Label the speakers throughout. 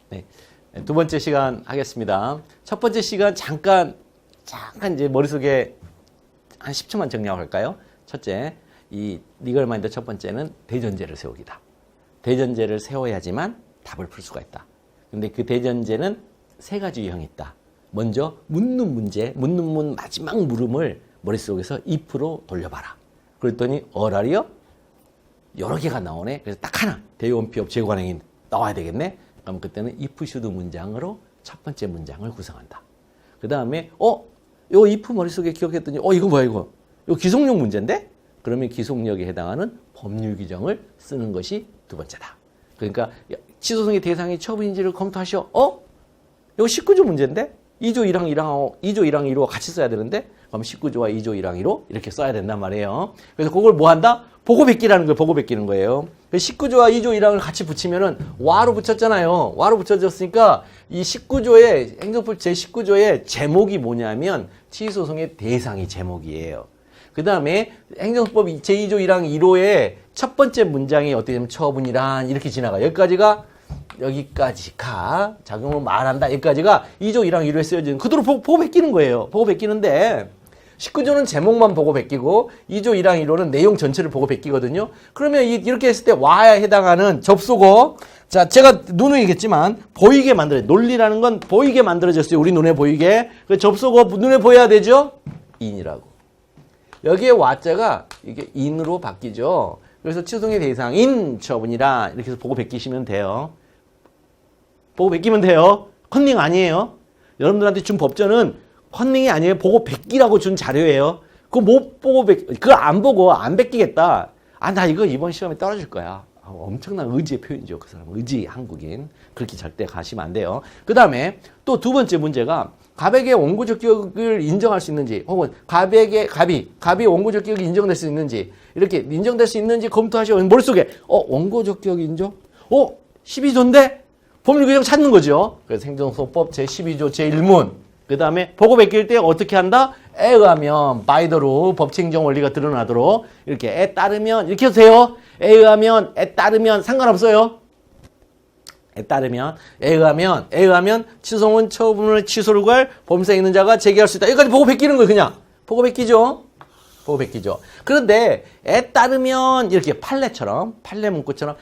Speaker 1: 네. 두 번째 시간 하겠습니다. 첫 번째 시간 잠깐 이제 머릿속에 한 10초만 정리하고 갈까요? 첫째, 이 리걸 마인드 첫 번째는 대전제를 세우기다. 대전제를 세워야지만 답을 풀 수가 있다. 근데 그 대전제는 세 가지 유형이 있다. 먼저 묻는 문제, 묻는 마지막 물음을 머릿속에서 if로 돌려봐라. 그랬더니 어라리요? 여러 개가 나오네. 그래서 딱 하나, 대원피업 재관행이 나와야 되겠네. 그럼 그때는 if should 문장으로 첫 번째 문장을 구성한다. 그 다음에 요 if 머릿속에 기억했더니 이거 뭐야 이거 기속력 문제인데? 그러면 기속력에 해당하는 법률 규정을 쓰는 것이 두 번째다. 그러니까 취소성의 대상이 처분인지를 검토하시오. 이거 19조 문제인데? 2조 1항 2조 1항 2로 같이 써야 되는데 그럼 19조와 2조 1항 2로 이렇게 써야 된단 말이에요. 그래서 그걸 뭐 한다? 보고 베끼라는 거예요. 보고 베끼는 거예요. 19조와 2조 1항을 같이 붙이면은 와로 붙였잖아요. 와로 붙여졌으니까 이 19조의 행정법 제19조의 제목이 뭐냐면 취소송의 대상이 제목이에요. 그 다음에 행정법 제2조 1항 1호의 첫 번째 문장이 어떻게 되면 처분이란 이렇게 지나가. 여기까지가 작용을 말한다. 여기까지가 2조 1항 1호에 쓰여지는 그대로 보고 베끼는 거예요. 보고 베끼는데 19조는 제목만 보고 베끼고 2조 1항 1호는 내용 전체를 보고 베끼거든요. 그러면 이렇게 했을 때 와야 해당하는 접속어. 자, 제가 누누이겠지만 보이게 논리라는 건 보이게 만들어졌어요. 우리 눈에 보이게. 그 접속어 눈에 보여야 되죠? 인이라고. 여기에 와자가 이게 인으로 바뀌죠. 그래서 취소송의 대상인 처분이라 이렇게 해서 보고 베끼시면 돼요. 보고 베끼면 돼요. 컨닝 아니에요. 여러분들한테 준 법전은 컨닝이 아니에요. 보고 베끼라고 준 자료예요. 그거 못 보고 그거 안 보고 안 베끼겠다. 나 이거 이번 시험에 떨어질 거야. 엄청난 의지의 표현이죠. 그 사람 의지 한국인. 그렇게 절대 가시면 안 돼요. 그 다음에 또 두 번째 문제가 갑에게 원고적 기억을 인정할 수 있는지 혹은 갑이 원고적 기억이 인정될 수 있는지 이렇게 인정될 수 있는지 검토하시고 머릿속에 원고적 기억 인정? 12조인데? 법률규정 찾는 거죠. 그래서 행정소법 제12조 제1문 그 다음에 보고 베낄 때 어떻게 한다? 에 의하면 by the law 법칙행정 원리가 드러나도록 이렇게 에 따르면 이렇게 하세요. 에 따르면 상관없어요. 에 의하면 취소는 처분을 취소를 구할 범사에 있는 자가 제기할 수 있다. 여기까지 보고 베끼는 거예요. 그냥 보고 베끼죠. 그런데 에 따르면 이렇게 판례 문구처럼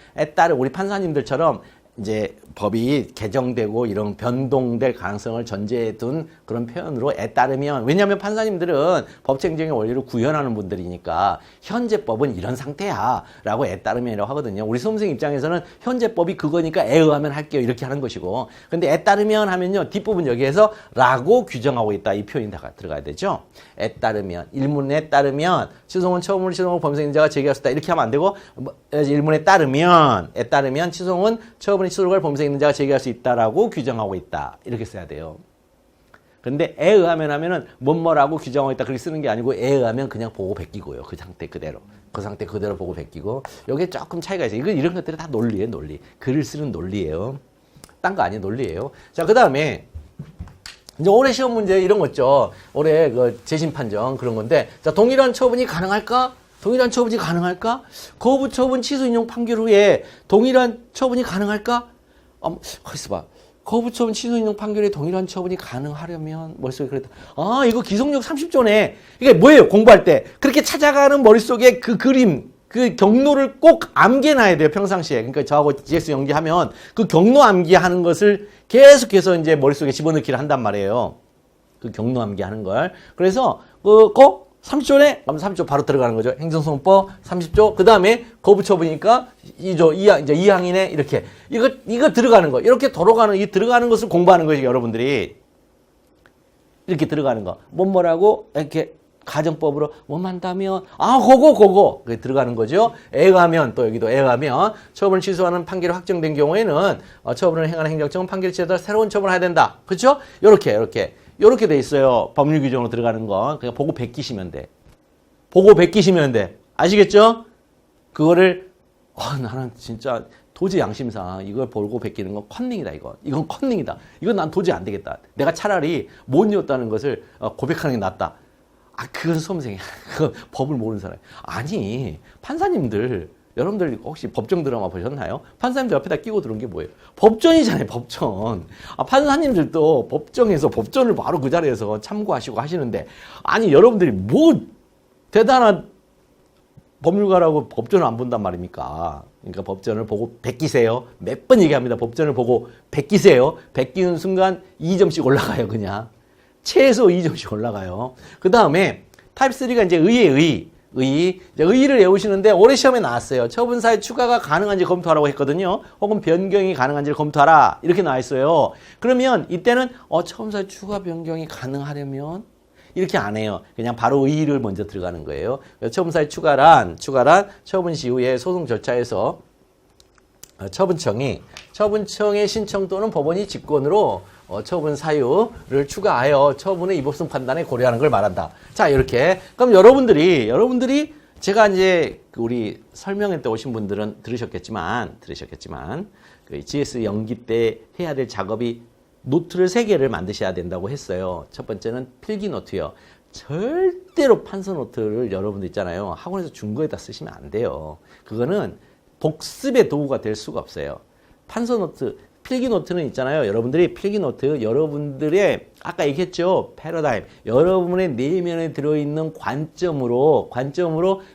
Speaker 1: 우리 판사님들처럼 이제 법이 개정되고 이런 변동될 가능성을 전제해 둔 그런 표현으로 에 따르면 왜냐하면 판사님들은 법칙행정의 원리를 구현하는 분들이니까 현재 법은 이런 상태야 라고 에 따르면이라고 하거든요. 우리 수험생 입장에서는 현재 법이 그거니까 에 의하면 할게요 이렇게 하는 것이고 근데 에 따르면 하면요 뒷부분 여기에서 라고 규정하고 있다 이 표현이 다 들어가야 되죠. 에 따르면 일문에 따르면 취소는 처분을 취소하고 범사인자가 제기할 수 있다 이렇게 하면 안 되고 일문에 따르면 에 따르면 취소는 처분을 취소를 범사에 있는 자가 제기할 수 있다라고 규정하고 있다. 이렇게 써야 돼요. 근데 에 의하면 하면은 뭐라고 규정하고 있다. 그렇게 쓰는 게 아니고 에 의하면 그냥 보고 베끼고요. 그 상태 그대로. 그 상태 그대로 보고 베끼고. 여기에 조금 차이가 있어요. 이런 것들이 다 논리예요. 논리. 글을 쓰는 논리예요. 딴 거 아니에요. 논리예요. 자, 그 다음에 이제 올해 시험 문제 이런 거 있죠. 올해 그 재심 판정 그런 건데 자, 동일한 처분이 가능할까? 거부 처분 취소 인용 판결 후에 동일한 처분이 가능할까? 거기서 봐. 거부 처분 취소 인용 판결에 동일한 처분이 가능하려면 머릿속에 그랬다. 이거 기속력 30조네. 이게 뭐예요? 공부할 때. 그렇게 찾아가는 머릿속에 그 그림, 그 경로를 꼭 암기해놔야 돼요. 평상시에. 그러니까 저하고 GS 연기하면 그 경로 암기하는 것을 계속해서 이제 머릿속에 집어넣기를 한단 말이에요. 그 경로 암기하는 걸. 그래서 꼭 30조네? 그럼 30조 바로 들어가는 거죠. 행정소송법 30조. 그 다음에 거부처분이니까 2조, 이제 2항이네. 이렇게. 이거 들어가는 거. 이렇게 들어가는 것을 공부하는 거죠, 여러분들이. 이렇게 들어가는 거. 뭐라고? 이렇게 가정법으로 한다면, 그거. 그게 들어가는 거죠. 애가면, 또 여기도 애가면, 처분을 취소하는 판결이 확정된 경우에는, 처분을 행하는 행정청은 판결이 취소해서 새로운 처분을 해야 된다. 그렇죠? 요렇게 돼 있어요. 법률 규정으로 들어가는 거. 그냥 보고 베끼시면 돼. 아시겠죠? 그거를 나는 진짜 도저히 양심상 이걸 보고 베끼는 건 컨닝이다 이건 컨닝이다. 이건 난 도저히 안 되겠다. 내가 차라리 못 이었다는 것을 고백하는 게 낫다. 그건 수험생이야. 그건 법을 모르는 사람. 아니 판사님들 여러분들 혹시 법정 드라마 보셨나요? 판사님들 옆에다 끼고 들어온 게 뭐예요? 법전이잖아요, 법전. 판사님들도 법정에서 법전을 바로 그 자리에서 참고하시고 하시는데, 아니, 여러분들이 뭐 대단한 법률가라고 법전을 안 본단 말입니까? 그러니까 법전을 보고 베끼세요. 몇 번 얘기합니다. 법전을 보고 베끼세요. 베끼는 순간 2점씩 올라가요, 그냥. 최소 2점씩 올라가요. 그 다음에 타입 3가 이제 의의. 의의를 외우시는데 올해 시험에 나왔어요. 처분사의 추가가 가능한지 검토하라고 했거든요. 혹은 변경이 가능한지를 검토하라. 이렇게 나와 있어요. 그러면 이때는 처분사의 추가 변경이 가능하려면 이렇게 안 해요. 그냥 바로 의의를 먼저 들어가는 거예요. 처분사의 추가란 처분 시후에 소송 절차에서 처분청의 신청 또는 법원이 직권으로 처분 사유를 추가하여 처분의 이법성 판단에 고려하는 걸 말한다. 자, 이렇게. 그럼 여러분들이 제가 이제 우리 설명회 때 오신 분들은 들으셨겠지만 그 GS 연기 때 해야 될 작업이 노트를 3개를 만드셔야 된다고 했어요. 첫 번째는 필기 노트요. 절대로 판서 노트를 여러분들 있잖아요. 학원에서 준 거에다 쓰시면 안 돼요. 그거는 복습의 도구가 될 수가 없어요. 판서 노트, 필기 노트는 있잖아요. 여러분들이 필기 노트, 여러분들의 아까 얘기했죠. 패러다임. 여러분의 내면에 들어있는 관점으로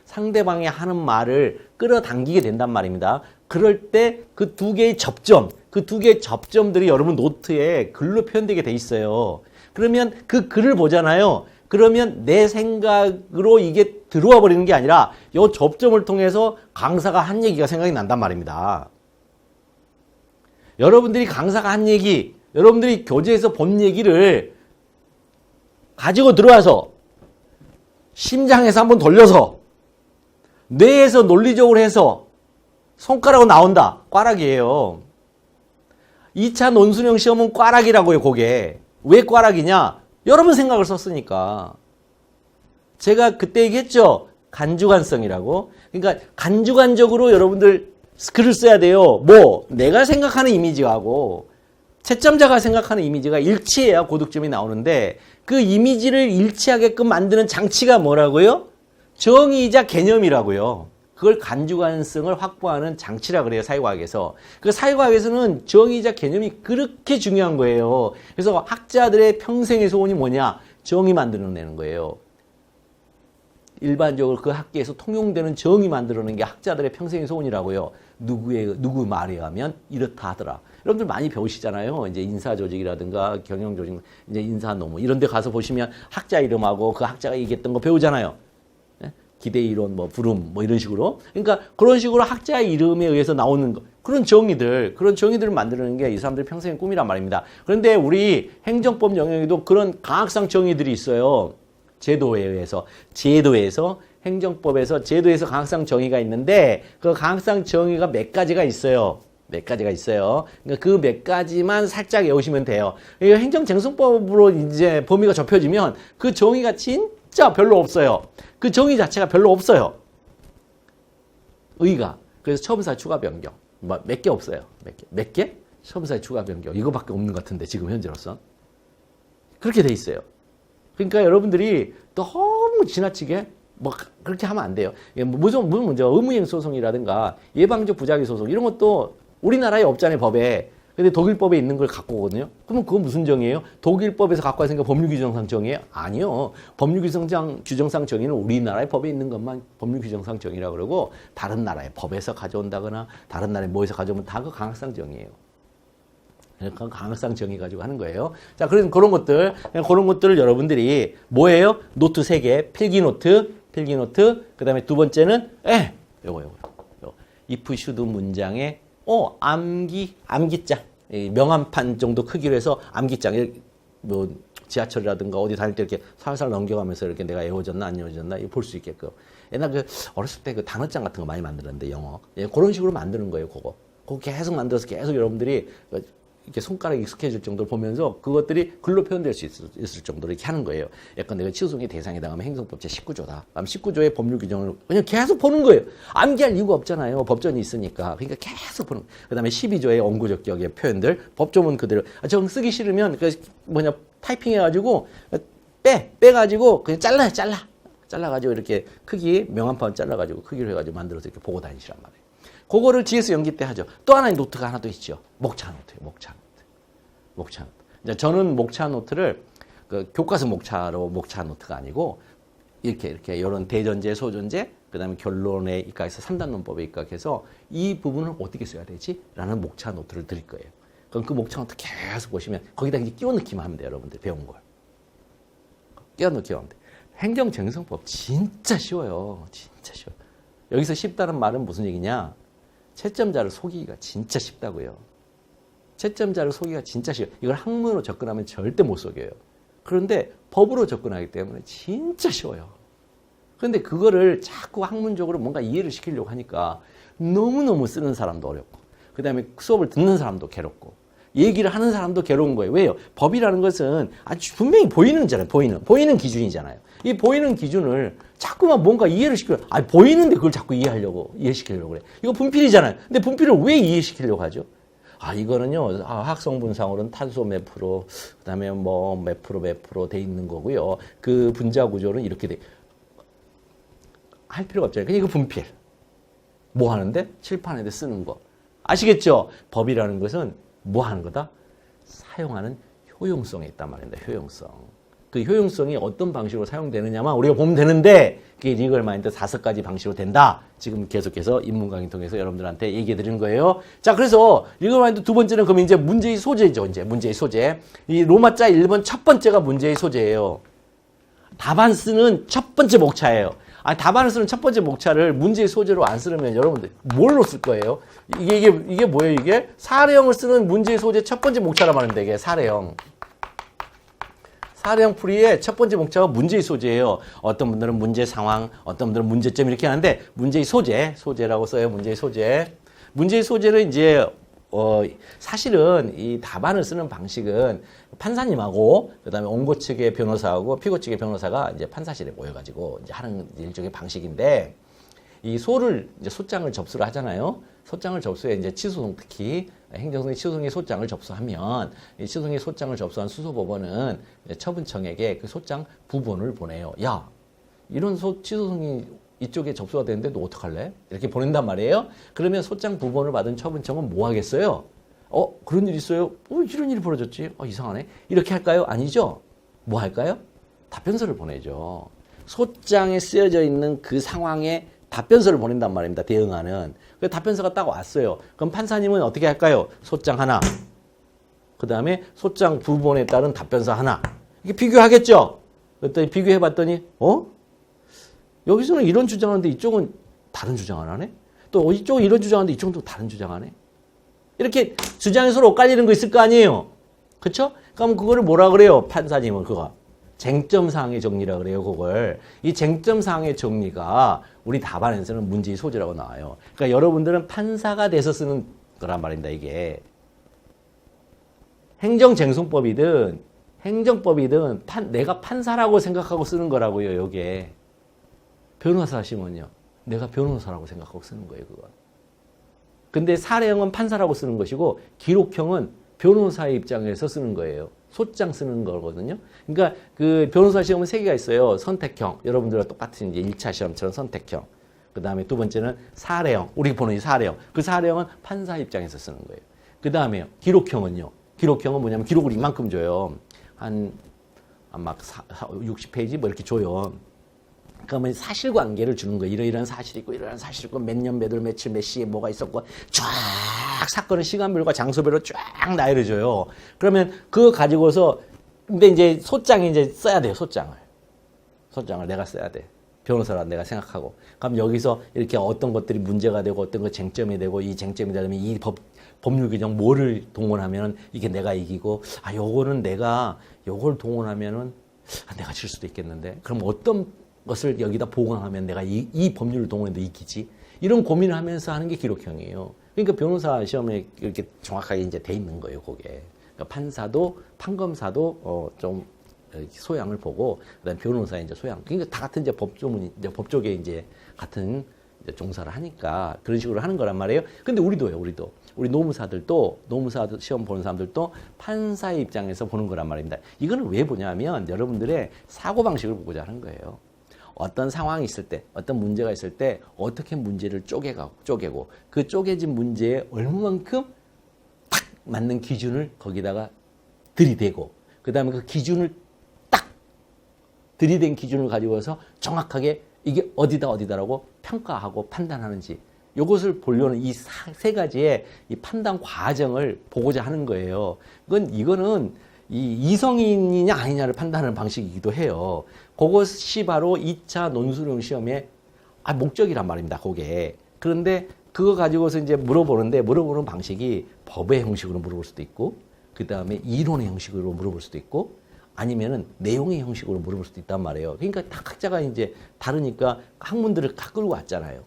Speaker 1: 상대방이 하는 말을 끌어당기게 된단 말입니다. 그럴 때 그 두 개의 접점들이 여러분 노트에 글로 표현되게 돼 있어요. 그러면 그 글을 보잖아요. 그러면 내 생각으로 이게 들어와 버리는 게 아니라 이 접점을 통해서 강사가 한 얘기가 생각이 난단 말입니다. 여러분들이 강사가 한 얘기, 여러분들이 교재에서 본 얘기를 가지고 들어와서 심장에서 한번 돌려서 뇌에서 논리적으로 해서 손가락으로 나온다. 꽈락이에요. 2차 논술형 시험은 꽈락이라고요, 그게. 왜 꽈락이냐? 여러분 생각을 썼으니까. 제가 그때 얘기했죠. 간주관성이라고. 그러니까 간주관적으로 여러분들 글을 써야 돼요. 내가 생각하는 이미지하고 채점자가 생각하는 이미지가 일치해야 고득점이 나오는데 그 이미지를 일치하게끔 만드는 장치가 뭐라고요? 정의이자 개념이라고요. 그걸 간주관성을 확보하는 장치라 그래요, 사회과학에서. 그 사회과학에서는 정의이자 개념이 그렇게 중요한 거예요. 그래서 학자들의 평생의 소원이 뭐냐? 정의 만들어내는 거예요. 일반적으로 그 학계에서 통용되는 정의 만들어내는 게 학자들의 평생의 소원이라고요. 누구 말에 하면 이렇다 하더라. 여러분들 많이 배우시잖아요. 이제 인사조직이라든가 경영조직, 이제 인사노무 이런 데 가서 보시면 학자 이름하고 그 학자가 얘기했던 거 배우잖아요. 기대이론, 부름, 이런 식으로. 그러니까 그런 식으로 학자의 이름에 의해서 나오는 거. 그런 정의들을 만드는 게 이 사람들의 평생의 꿈이란 말입니다. 그런데 우리 행정법 영역에도 그런 강학상 정의들이 있어요. 제도에서 행정법에서 제도에서 강학상 정의가 있는데 그 강학상 정의가 몇 가지가 있어요. 그러니까 그 몇 가지만 살짝 외우시면 돼요. 행정쟁송법으로 이제 범위가 좁혀지면 그 정의가 진짜 별로 없어요. 그 정의 자체가 별로 없어요. 의가. 그래서 처분사 추가 변경. 몇 개 없어요. 몇 개? 처분사의 추가 변경. 이거밖에 없는 것 같은데 지금 현재로서. 그렇게 돼 있어요. 그러니까 여러분들이 너무 지나치게 그렇게 하면 안 돼요. 무슨 문제, 의무이행 소송이라든가 예방적 부작위 소송 이런 것도 우리나라에 없잖아요, 법에. 근데 독일법에 있는 걸 갖고 오거든요. 그러면 그건 무슨 정의예요? 독일법에서 갖고 왔으니까 법률규정상 정의예요? 아니요. 법률규정상 정의는 우리나라의 법에 있는 것만 법률규정상 정의라고 그러고 다른 나라의 법에서 가져온다거나 다른 나라의 뭐에서 가져오면 다 그 강학상 정의예요. 그러니까 강학상 정의 가지고 하는 거예요. 자, 그래서 그런 것들을 여러분들이 뭐예요? 노트 3개, 필기 노트. 그 다음에 두 번째는 요거. if, should 문장에 암기장. 명암판 정도 크기로 해서 암기장. 지하철이라든가 어디 다닐 때 이렇게 살살 넘겨가면서 이렇게 내가 외워졌나 안 외워졌나 이거 볼 수 있게끔. 옛날 어렸을 때 그 단어장 같은 거 많이 만들었는데 영어. 그런 식으로 만드는 거예요, 그거 계속 만들어서 계속 여러분들이 이렇게 손가락이 익숙해질 정도로 보면서 그것들이 글로 표현될 수 있을 정도로 이렇게 하는 거예요. 약간 내가 취소송의 대상에 해당하면 행정법 제19조다. 그럼 19조의 법률 규정을 그냥 계속 보는 거예요. 암기할 이유가 없잖아요. 법전이 있으니까. 그러니까 계속 보는 거예요. 그 다음에 12조의 언구적 격의 표현들, 법조문 그대로. 정 쓰기 싫으면 타이핑 해가지고 빼가지고 그냥 잘라. 잘라가지고 이렇게 크기 명암판 잘라가지고 크기로 해가지고 만들어서 이렇게 보고 다니시란 말이에요. 그거를 GS 연기 때 하죠. 또 하나의 노트가 하나 더 있죠. 목차 노트예요. 목차 노트. 목차 노트. 이제 저는 목차 노트를 그 교과서 목차 노트가 아니고 이렇게 이런 대전제, 소전제, 그다음에 결론에 입각해서 3단 논법에 입각해서 이 부분을 어떻게 써야 되지? 라는 목차 노트를 드릴 거예요. 그럼 그 목차 노트 계속 보시면 거기다 이제 끼워 넣기만 하면 돼요. 여러분들 배운 걸. 끼워 넣기만 하면 돼요. 행정쟁성법 진짜 쉬워요. 진짜 쉬워요. 여기서 쉽다는 말은 무슨 얘기냐? 채점자를 속이기가 진짜 쉽다고요. 채점자를 속이기가 진짜 쉬워요. 이걸 학문으로 접근하면 절대 못 속여요. 그런데 법으로 접근하기 때문에 진짜 쉬워요. 그런데 그거를 자꾸 학문적으로 뭔가 이해를 시키려고 하니까 너무너무 쓰는 사람도 어렵고 그 다음에 수업을 듣는 사람도 괴롭고 얘기를 하는 사람도 괴로운 거예요. 왜요? 법이라는 것은 아주 분명히 보이는 거잖아요. 보이는 기준이잖아요. 이 보이는 기준을 자꾸만 뭔가 이해를 시키려고 보이는데 그걸 자꾸 이해시키려고 그래. 이거 분필이잖아요. 근데 분필을 왜 이해시키려고 하죠? 이거는요, 화학성분상으로는 탄소 몇 프로, 그 다음에 뭐 몇 프로 돼 있는 거고요. 그 분자 구조는 이렇게 할 필요가 없잖아요. 그냥 이거 분필. 뭐 하는데? 칠판에 쓰는 거. 아시겠죠? 법이라는 것은 뭐 하는 거다? 사용하는 효용성에 있단 말입니다. 효용성. 그 효용성이 어떤 방식으로 사용되느냐만 우리가 보면 되는데 그게 리걸 마인드 5가지 방식으로 된다. 지금 계속해서 인문 강의 통해서 여러분들한테 얘기해 드리는 거예요. 자, 그래서 리걸 마인드 두 번째는 그럼 이제 문제의 소재죠. 이제 문제의 소재. 이 로마자 1번 첫 번째가 문제의 소재예요. 답안 쓰는 첫 번째 목차예요. 답안을 쓰는 첫 번째 목차를 문제의 소재로 안 쓰려면 여러분들 뭘로 쓸 거예요? 이게 뭐예요, 이게? 사례형을 쓰는 문제의 소재 첫 번째 목차라 말합니다, 이게 사례형. 사례형 풀이의 첫 번째 목차가 문제의 소재예요. 어떤 분들은 문제 상황, 어떤 분들은 문제점 이렇게 하는데 문제의 소재라고 써요. 문제의 소재. 문제의 소재는 이제 사실은 이 답안을 쓰는 방식은 판사님하고 그다음에 원고 측의 변호사하고 피고 측의 변호사가 이제 판사실에 모여가지고 이제 하는 일종의 방식인데 이 소장을 접수를 하잖아요. 소장을 접수해 이제 치소송 특히 행정소송의 치소송의 소장을 접수하면 이 치소송의 소장을 접수한 수소법원은 처분청에게 그 소장 부본을 보내요. 야, 이런 치소송이 이쪽에 접수가 되는데 너 어떡할래? 이렇게 보낸단 말이에요. 그러면 소장 부본을 받은 처분청은 뭐 하겠어요? 그런 일 있어요? 이런 일이 벌어졌지? 이상하네. 이렇게 할까요? 아니죠? 뭐 할까요? 답변서를 보내죠. 소장에 쓰여져 있는 그 상황에 답변서를 보낸단 말입니다. 대응하는. 그 답변서가 딱 왔어요. 그럼 판사님은 어떻게 할까요? 소장 하나. 그 다음에 소장 부본에 따른 답변서 하나. 이게 비교하겠죠? 그랬더니 비교해봤더니 여기서는 이런 주장하는데 이쪽은 다른 주장을 하네? 또 이쪽은 이런 주장하는데 이쪽은 또 다른 주장하네? 이렇게 주장이 서로 엇갈리는 거 있을 거 아니에요? 그쵸? 그럼 그거를 뭐라 그래요? 판사님은 그거. 쟁점사항의 정리라 그래요, 그걸. 이 쟁점사항의 정리가 우리 답안에서는 문제의 소재라고 나와요. 그러니까 여러분들은 판사가 돼서 쓰는 거란 말입니다, 이게. 행정쟁송법이든 행정법이든 내가 판사라고 생각하고 쓰는 거라고요, 요게. 변호사 하시면요. 내가 변호사라고 생각하고 쓰는 거예요, 그건. 근데 사례형은 판사라고 쓰는 것이고 기록형은 변호사의 입장에서 쓰는 거예요. 소장 쓰는 거거든요. 그러니까 그 변호사 시험은 3개가 있어요. 선택형. 여러분들과 똑같은 이제 1차 시험처럼 선택형. 그 다음에 두 번째는 사례형. 우리 보는 이 사례형. 그 사례형은 판사 입장에서 쓰는 거예요. 그 다음에 기록형은요. 기록형은 뭐냐면 기록을 이만큼 줘요. 막 60페이지 뭐 이렇게 줘요. 그러면 사실관계를 주는 거예요. 이러이러한 사실이 있고 이러이러한 사실이 있고 몇 년, 몇 월, 며칠, 몇 시에 뭐가 있었고 쫙 사건의 시간별과 장소별로 쫙 나열해 줘요. 그러면 그거 가지고서 근데 이제 소장이 이제 써야 돼요. 소장을 내가 써야 돼. 변호사라 내가 생각하고. 그럼 여기서 이렇게 어떤 것들이 문제가 되고 어떤 것 쟁점이 되고 이 쟁점이 되면 이 법률 규정 뭐를 동원하면 이게 내가 이기고 요거는 내가 요걸 동원하면은 내가 질 수도 있겠는데. 그럼 어떤 것을 여기다 보강하면 내가 이 법률을 동원해도 이기지? 이런 고민을 하면서 하는 게 기록형이에요. 그러니까 변호사 시험에 이렇게 정확하게 이제 돼 있는 거예요, 그게. 그러니까 판사도, 판검사도, 좀 소양을 보고, 그 다음에 변호사의 이제 소양. 그러니까 다 같은 이제 법조계 이제 같은 이제 종사를 하니까 그런 식으로 하는 거란 말이에요. 근데 우리도요, 우리 노무사들도, 노무사 시험 보는 사람들도 판사의 입장에서 보는 거란 말입니다. 이거는 왜 보냐면 여러분들의 사고방식을 보고자 하는 거예요. 어떤 상황이 있을 때, 어떤 문제가 있을 때 어떻게 문제를 쪼개고 그 쪼개진 문제에 얼마만큼 딱 맞는 기준을 거기다가 들이대고 그 다음에 그 기준을 딱 들이댄 기준을 가지고서 정확하게 이게 어디다라고 평가하고 판단하는지 이것을 보려는 이 세 가지의 이 판단 과정을 보고자 하는 거예요. 이거는 이 이성인이냐 아니냐를 판단하는 방식이기도 해요. 그것이 바로 2차 논술형 시험의 목적이란 말입니다. 그게. 그런데 그거 가지고서 이제 물어보는 방식이 법의 형식으로 물어볼 수도 있고, 그 다음에 이론의 형식으로 물어볼 수도 있고, 아니면은 내용의 형식으로 물어볼 수도 있단 말이에요. 그러니까 다 각자가 이제 다르니까 학문들을 다 끌고 왔잖아요.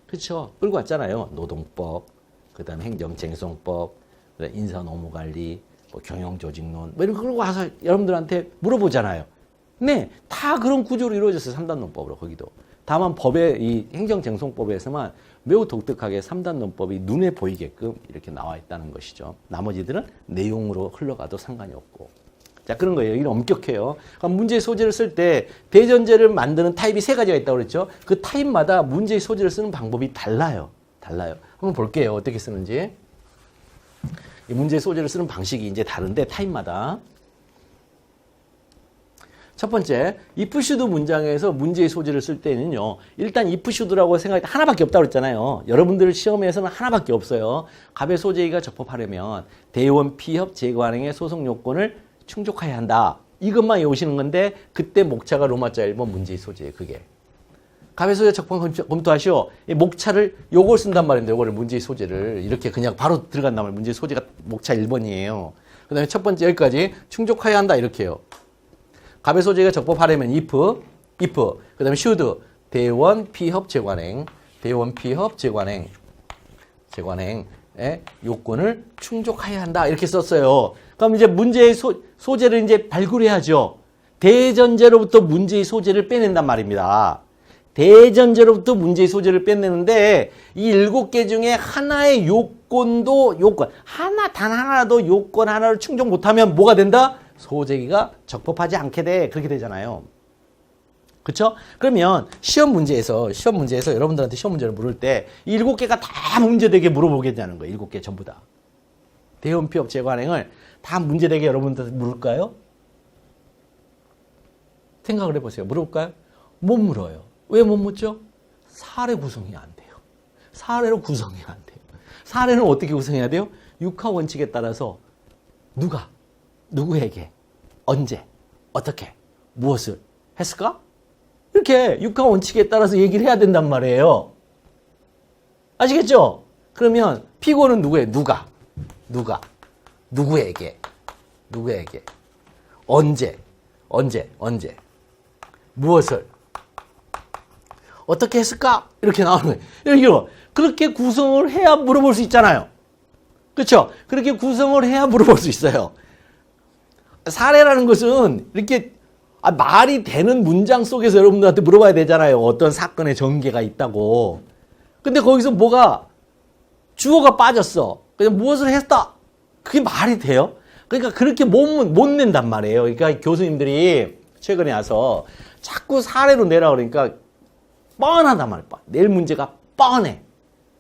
Speaker 1: 그렇죠? 끌고 왔잖아요. 노동법, 그 다음에 행정쟁송법, 인사노무관리, 경영조직론, 이런 거 끌고 와서 여러분들한테 물어보잖아요. 네, 다 그런 구조로 이루어졌어요. 3단 논법으로, 거기도. 다만 법의 이 행정쟁송법에서만 매우 독특하게 3단 논법이 눈에 보이게끔 이렇게 나와 있다는 것이죠. 나머지들은 내용으로 흘러가도 상관이 없고. 자, 그런 거예요. 이게 엄격해요. 그러니까 문제의 소재를 쓸 때 대전제를 만드는 타입이 3가지가 있다고 그랬죠. 그 타입마다 문제의 소재를 쓰는 방법이 달라요. 한번 볼게요. 어떻게 쓰는지. 이 문제의 소재를 쓰는 방식이 이제 다른데 타입마다. 첫 번째, if should 문장에서 문제의 소재를 쓸 때는요. 일단 if should라고 생각할 때 하나밖에 없다고 그랬잖아요. 여러분들 시험에서는 하나밖에 없어요. 갑의 소재가 적법하려면 대의원 피협 재관행의 소송 요건을 충족해야 한다. 이것만 외우시는 건데 그때 목차가 로마자 1번 문제의 소재예요. 그게. 갑의 소재 적법 검토하시오. 이 목차를 요걸 쓴단 말입니다. 요거를 문제의 소재를 이렇게 그냥 바로 들어간단 말이에요. 문제의 소재가 목차 1번이에요. 그 다음에 첫 번째 여기까지 충족해야 한다. 이렇게 해요. 갑의 소재가 적법하려면 if, 그 다음에 should, 대원 피협 재관행, 재관행의 요건을 충족해야 한다. 이렇게 썼어요. 그럼 이제 문제의 소재를 이제 발굴해야죠. 대전제로부터 문제의 소재를 빼낸단 말입니다. 대전제로부터 문제의 소재를 빼내는데 이 7개 중에 하나의 요건도 단 하나도 요건 하나를 충족 못하면 뭐가 된다? 소재가 적법하지 않게 돼. 그렇게 되잖아요. 그렇죠? 그러면 시험 문제에서 여러분들한테 시험 문제를 물을 때 이 7개가 다 문제되게 물어보겠다는 거예요. 7개 전부 다. 대원 피협 재관행을 다 문제되게 여러분들한테 물을까요? 생각을 해보세요. 물어볼까요? 못 물어요. 왜 못 묻죠? 사례 구성이 안 돼요. 사례로 구성이 안 돼요. 사례는 어떻게 구성해야 돼요? 육하 원칙에 따라서 누구에게, 언제, 어떻게, 무엇을 했을까? 이렇게 육하 원칙에 따라서 얘기를 해야 된단 말이에요. 아시겠죠? 그러면 피고는 누구예요? 누구에게, 언제, 무엇을, 어떻게 했을까? 이렇게 나오는 거예요. 그렇게 구성을 해야 물어볼 수 있잖아요. 그렇죠? 그렇게 구성을 해야 물어볼 수 있어요. 사례라는 것은 이렇게 말이 되는 문장 속에서 여러분들한테 물어봐야 되잖아요. 어떤 사건의 전개가 있다고. 근데 거기서 뭐가 주어가 빠졌어. 그냥 무엇을 했다. 그게 말이 돼요? 그러니까 그렇게 못 낸단 말이에요. 그러니까 교수님들이 최근에 와서 자꾸 사례로 내라 그러니까 뻔하단 말이에요. 낼 문제가 뻔해.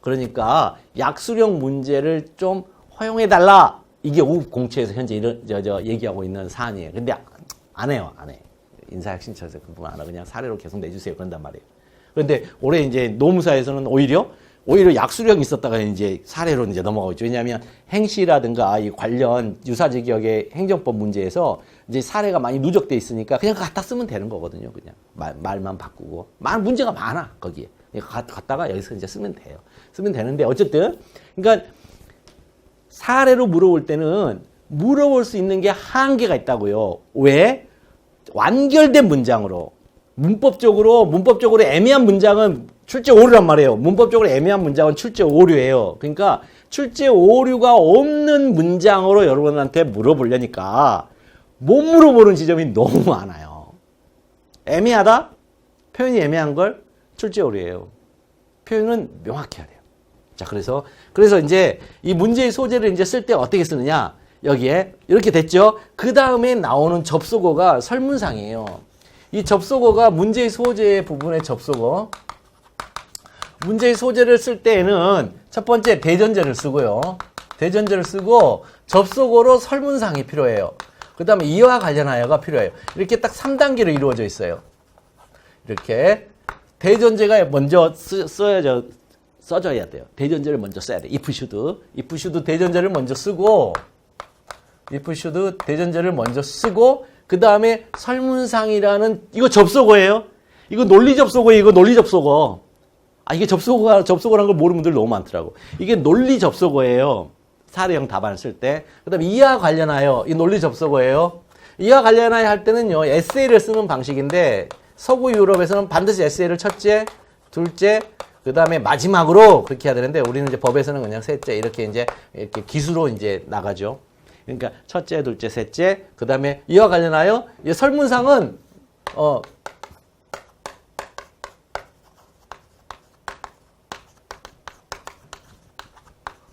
Speaker 1: 그러니까 약수령 문제를 좀 허용해달라. 이게 공채에서 현재 얘기하고 있는 사안이에요. 근데 안 해요. 인사혁신처에서 그 부분 안 하고 그냥 사례로 계속 내주세요. 그런단 말이에요. 그런데 올해 이제 노무사에서는 오히려 약수령이 있었다가 이제 사례로 이제 넘어가고 있죠. 왜냐하면 행시라든가 이 관련 유사직역의 행정법 문제에서 이제 사례가 많이 누적돼 있으니까 그냥 갖다 쓰면 되는 거거든요. 그냥 말만 바꾸고. 문제가 많아, 거기에. 갖다가 여기서 이제 쓰면 돼요. 쓰면 되는데 어쨌든 그러니까 사례로 물어볼 때는 물어볼 수 있는 게 한계가 있다고요. 왜? 완결된 문장으로. 문법적으로 애매한 문장은 출제 오류란 말이에요. 문법적으로 애매한 문장은 출제 오류예요. 그러니까 출제 오류가 없는 문장으로 여러분한테 물어보려니까 못 물어보는 지점이 너무 많아요. 애매하다? 표현이 애매한 걸 출제 오류예요. 표현은 명확해야 돼요. 자, 그래서 이제 이 문제의 소재를 이제 쓸 때 어떻게 쓰느냐? 여기에 이렇게 됐죠? 그 다음에 나오는 접속어가 설문상이에요. 이 접속어가 문제의 소재 부분의 접속어. 문제의 소재를 쓸 때에는 첫 번째 대전제를 쓰고요. 대전제를 쓰고 접속어로 설문상이 필요해요. 그 다음에 이와 관련하여가 필요해요. 이렇게 딱 3단계로 이루어져 있어요. 이렇게 대전제가 먼저 써져야 돼요. 대전제를 먼저 써야 돼요. if should 대전제를 먼저 쓰고 if should 대전제를 먼저 쓰고 그 다음에 설문상이라는 이거 접속어예요. 이거 논리 접속어예요. 이거 논리 접속어. 이게 접속어라는 걸 모르는 분들 너무 많더라고. 이게 논리 접속어예요. 사례형 답안을 쓸 때. 그 다음에 이와 관련하여 이 논리 접속어예요. 이와 관련하여 할 때는요. 에세이를 쓰는 방식인데 서구 유럽에서는 반드시 에세이를 첫째, 둘째, 그 다음에 마지막으로 그렇게 해야 되는데 우리는 이제 법에서는 그냥 셋째 이렇게 기수로 이제 나가죠. 그러니까 첫째, 둘째, 셋째, 그 다음에 이와 관련하여 이 설문상은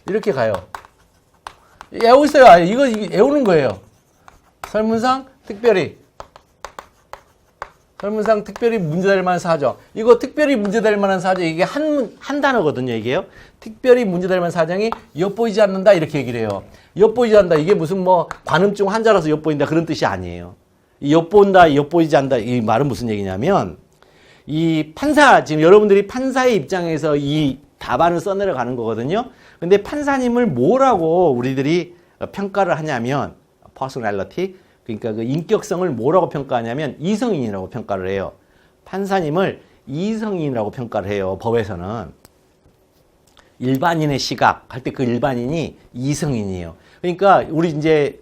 Speaker 1: 이렇게 가요. 외우고 있어요. 이거 외우는 거예요. 설문상 특별히 문제될 만한 사정. 이거 특별히 문제될 만한 사정 이게 한 단어거든요. 이게요. 특별히 문제될 만한 사정이 엿보이지 않는다 이렇게 얘기를 해요. 엿보이지 않는다. 이게 무슨 뭐 관음증 환자라서 엿보인다 그런 뜻이 아니에요. 이 엿보인다, 엿보이지 않는다 이 말은 무슨 얘기냐면 이 판사 지금 여러분들이 판사의 입장에서 이 답안을 써내려가는 거거든요. 근데 판사님을 뭐라고 우리들이 평가를 하냐면 personality 그러니까 그 인격성을 뭐라고 평가하냐면 이성인이라고 평가를 해요. 판사님을 이성인이라고 평가를 해요. 법에서는. 일반인의 시각 할 때 그 일반인이 이성인이에요. 그러니까 우리 이제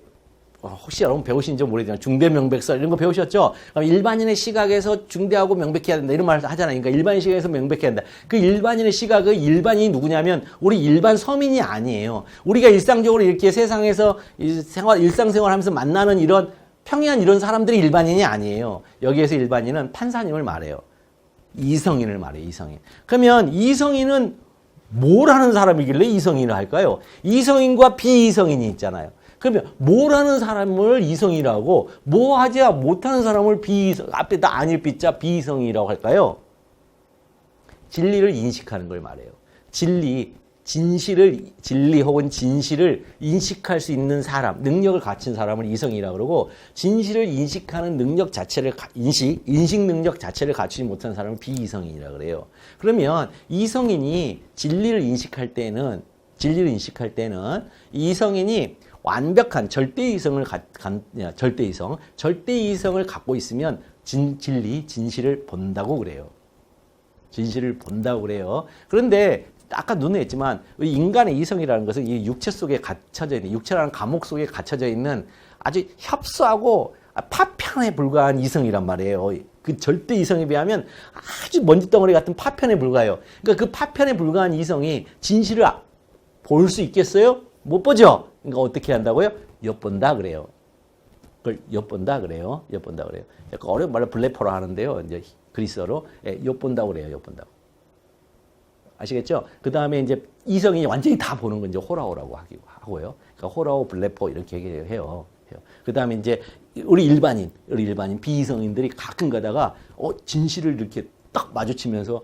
Speaker 1: 혹시 여러분 배우신지 모르겠지만 중대명백설 이런 거 배우셨죠? 일반인의 시각에서 중대하고 명백해야 된다 이런 말 하잖아요. 그러니까 일반인 시각에서 명백해야 된다. 그 일반인의 시각의 일반인이 누구냐면 우리 일반 서민이 아니에요. 우리가 일상적으로 이렇게 세상에서 일상생활 하면서 만나는 이런 평이한 이런 사람들이 일반인이 아니에요. 여기에서 일반인은 판사님을 말해요. 이성인을 말해요. 이성인. 그러면 이성인은 뭘 하는 사람이길래 이성인을 할까요? 이성인과 비이성인이 있잖아요. 그러면 뭘 하는 사람을 이성이라고 뭐 하지 못하는 사람을 비이성 앞에다 아닐 삐자 비이성이라고 할까요? 진리를 인식하는 걸 말해요. 진리 혹은 진실을 인식할 수 있는 사람, 능력을 갖춘 사람을 이성이라고 그러고 진실을 인식하는 능력 자체를 인식 능력 자체를 갖추지 못한 사람을 비이성인이라고 그래요. 그러면 이성인이 진리를 인식할 때는 이성인이 완벽한 절대이성을 갖고 있으면 진실을 본다고 그래요. 진실을 본다고 그래요. 그런데 아까 눈에 했지만 인간의 이성이라는 것은 이 육체 속에 갇혀져 있는 육체라는 감옥 속에 갇혀져 있는 아주 협소하고 파편에 불과한 이성이란 말이에요. 그 절대 이성에 비하면 아주 먼지덩어리 같은 파편에 불과해요. 그러니까 그 파편에 불과한 이성이 진실을 볼 수 있겠어요? 못 보죠? 그러니까 어떻게 한다고요? 엿본다 그래요. 그걸 엿본다 그래요. 약간 어려운 말로 블레포라 하는데요. 이제 그리스어로 엿본다고 그래요. 엿본다고. 아시겠죠? 그 다음에 이제 이성이 완전히 다 보는 건 이제 호라오라고 하고요. 그러니까 호라오, 블레포 이렇게 얘기해요. 그 다음에 이제 우리 일반인 비이성인들이 가끔 가다가 진실을 이렇게 딱 마주치면서